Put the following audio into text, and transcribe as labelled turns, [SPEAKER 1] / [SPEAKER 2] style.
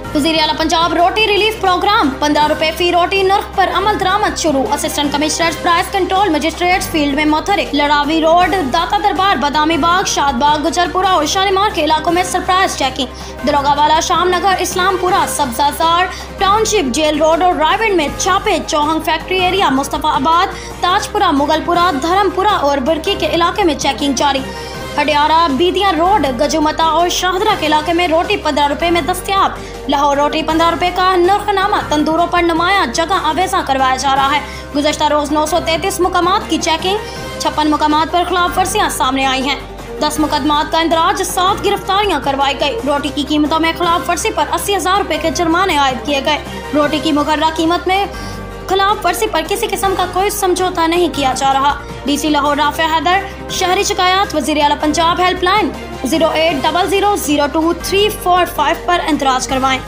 [SPEAKER 1] वज़ीर आला पंजाब रोटी relief programme 15 रुपए फी रोटी नर्ख पर अमल दरामद शुरू। Assistant commissioner price control magistrate field में मुतहरिक। लड़ावी रोड, दाता दरबार, बादामी बाग, शादबाग, गुजरपुरा और शालीमार के इलाकों में सरप्राइज चेकिंग। दरोगावाला, शाम नगर, इस्लामपुरा, सब्जाजार टाउनशिप, जेल रोड और रायगढ़ में छापे। चौहंग फैक्ट्री एरिया, मुस्तफाबाद, ताजपुरा, मुगलपुरा, धर्मपुरा और बुरकी के इलाके में चेकिंग जारी। हडियारा, बीदिया रोड, गजुमता और शाहदरा के इलाके में रोटी 15 रुपए में दस्तयाब। लाहौर रोटी 15 रुपए का नरखनामा। तंदूरों पर नुमाया जगह आवेजा करवाया जा रहा है। गुज़श्ता रोज 933 मुकामात की चेकिंग। 56 मुकामात पर खिलाफ वर्जियाँ सामने आई हैं। 10 मुकदमात का इंदराज, 7 गिरफ्तारियां करवाई गई। रोटी की कीमतों में खिलाफ वर्जी पर 80,000 रुपए के जुर्माने आयद किए गए। रोटी की मुकर्ररा कीमत में खिलाफ वर्जी पर किसी किस्म का कोई समझौता नहीं किया जा रहा। DC लाहौर राफे हैदर, शहरी शिकायत वज़ीर आला पंजाब हेल्पलाइन 0800023445 पर इंतराज करवाएं।